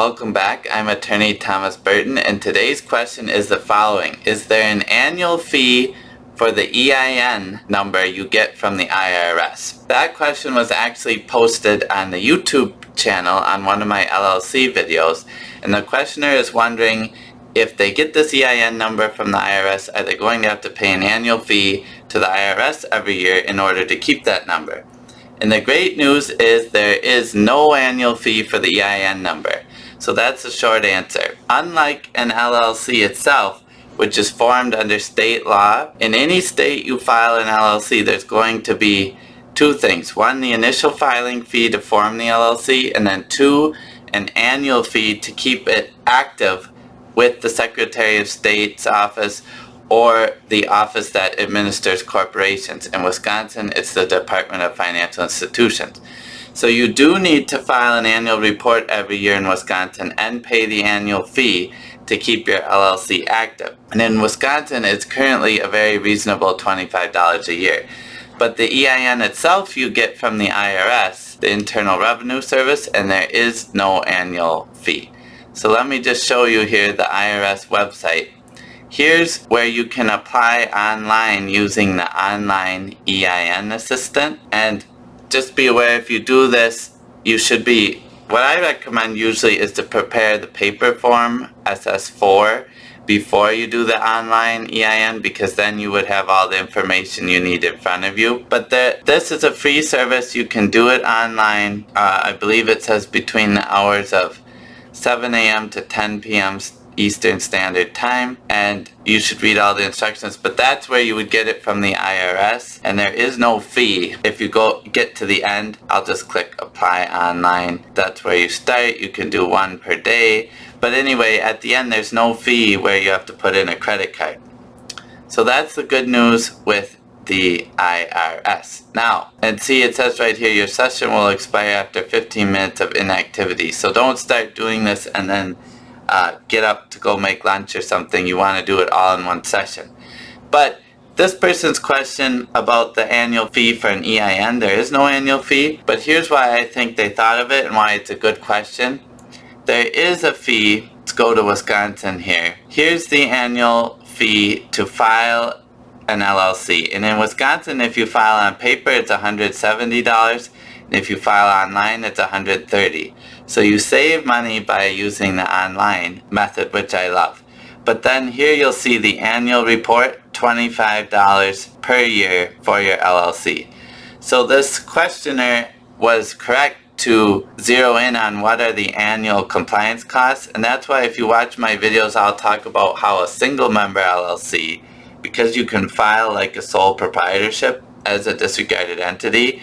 Welcome back. I'm attorney Thomas Burton, and today's question is the following. Is there an annual fee for the EIN number you get from the IRS? That question was actually posted on the YouTube channel on one of my LLC videos, and the questioner is wondering if they get this EIN number from the IRS, are they going to have to pay an annual fee to the IRS every year in order to keep that number? And the great news is there is no annual fee for the EIN number. So that's the short answer. Unlike an LLC itself, which is formed under state law, in any state you file an LLC, there's going to be two things. One, the initial filing fee to form the LLC, and then two, an annual fee to keep it active with the Secretary of State's office or the office that administers corporations. In Wisconsin, it's the Department of Financial Institutions. So you do need to file an annual report every year in Wisconsin and pay the annual fee to keep your LLC active. And in Wisconsin, it's currently a very reasonable $25 a year. But the EIN itself you get from the IRS, the Internal Revenue Service, and there is no annual fee. So let me just show you here the IRS website. Here's where you can apply online using the online EIN assistant. And just be aware, if you do this, you should be, what I recommend usually is to prepare the paper form SS4 before you do the online EIN, because then you would have all the information you need in front of you. But this is a free service. You can do it online. I believe it says between the hours of 7 a.m. to 10 p.m. Eastern Standard Time, and you should read all the instructions, but that's where you would get it from the IRS, and there is no fee. If you get to the end, I'll just click apply online. That's where you start. You can do one per day, but anyway, at the end there's no fee where you have to put in a credit card. So that's the good news with the IRS. Now, and see, it says right here, your session will expire after 15 minutes of inactivity. So don't start doing this and then get up to go make lunch or something. You want to do it all in one session. But this person's question about the annual fee for an EIN, there is no annual fee, but here's why I think they thought of it and why it's a good question. There is a fee. Let's go to Wisconsin here. Here's the annual fee to file an LLC. And in Wisconsin, if you file on paper, it's $170. And if you file online, it's $130. So you save money by using the online method, which I love. But then here you'll see the annual report, $25 per year for your LLC. So this questioner was correct to zero in on what are the annual compliance costs. And that's why if you watch my videos, I'll talk about how a single member LLC, because you can file like a sole proprietorship as a disregarded entity.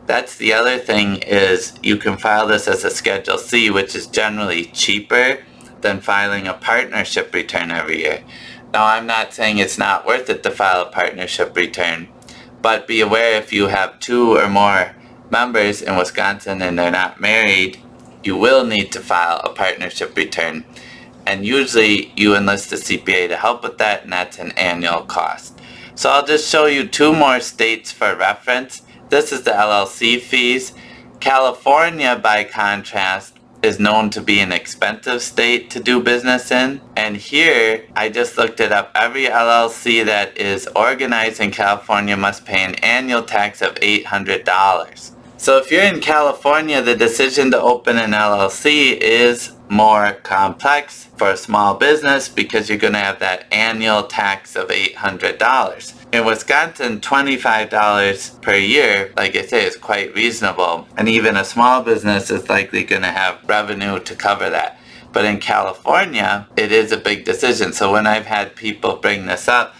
That's the other thing, is you can file this as a Schedule C, which is generally cheaper than filing a partnership return every year. Now, I'm not saying it's not worth it to file a partnership return, but be aware, if you have 2 or more members in Wisconsin and they're not married, you will need to file a partnership return. And usually you enlist a CPA to help with that, and that's an annual cost. So I'll just show you 2 more states for reference. This is the LLC fees. California, by contrast, is known to be an expensive state to do business in. And here, I just looked it up. Every LLC that is organized in California must pay an annual tax of $800. So if you're in California, the decision to open an LLC is more complex for a small business because you're going to have that annual tax of $800. In Wisconsin, $25 per year, like I say, is quite reasonable, and even a small business is likely going to have revenue to cover that. But in California, it is a big decision. So when I've had people bring this up,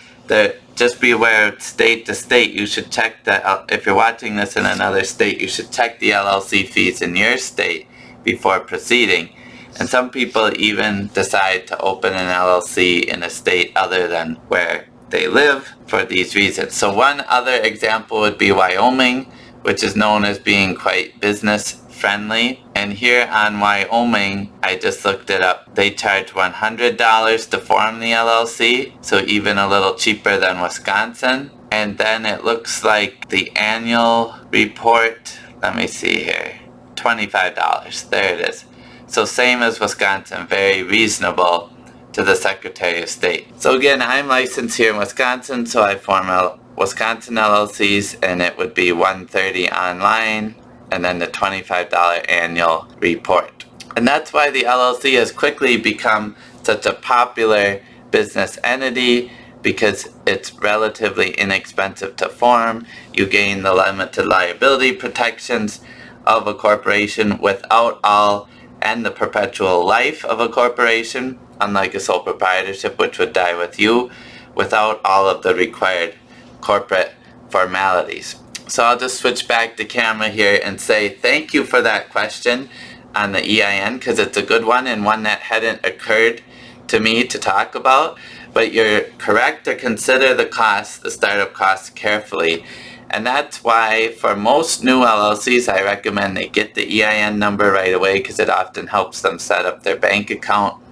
just be aware, state to state, you should check that. If you're watching this in another state, you should check the LLC fees in your state before proceeding. And some people even decide to open an LLC in a state other than where they live for these reasons. So one other example would be Wyoming, which is known as being quite business friendly. And here on Wyoming, I just looked it up. They charge $100 to form the LLC, so even a little cheaper than Wisconsin. And then it looks like the annual report, let me see here, $25. There it is. So same as Wisconsin, very reasonable to the Secretary of State. So again, I'm licensed here in Wisconsin, so I form a Wisconsin LLCs, and it would be $130 online and then the $25 annual report. And that's why the LLC has quickly become such a popular business entity, because it's relatively inexpensive to form. You gain the limited liability protections of a corporation without all, and the perpetual life of a corporation, unlike a sole proprietorship which would die with you, without all of the required corporate formalities. So I'll just switch back the camera here and say thank you for that question on the EIN, because it's a good one and one that hadn't occurred to me to talk about. But you're correct to consider the costs, the startup costs, carefully. And that's why for most new LLCs, I recommend they get the EIN number right away, because it often helps them set up their bank account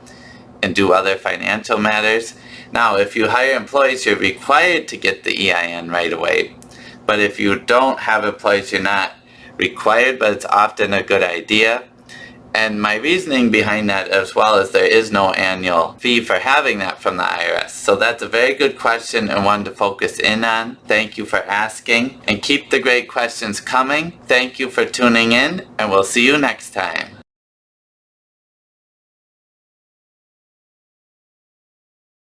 and do other financial matters. Now, if you hire employees, you're required to get the EIN right away. But if you don't have employees, you're not required, but it's often a good idea. And my reasoning behind that as well is there is no annual fee for having that from the IRS. So that's a very good question and one to focus in on. Thank you for asking, and keep the great questions coming. Thank you for tuning in, and we'll see you next time.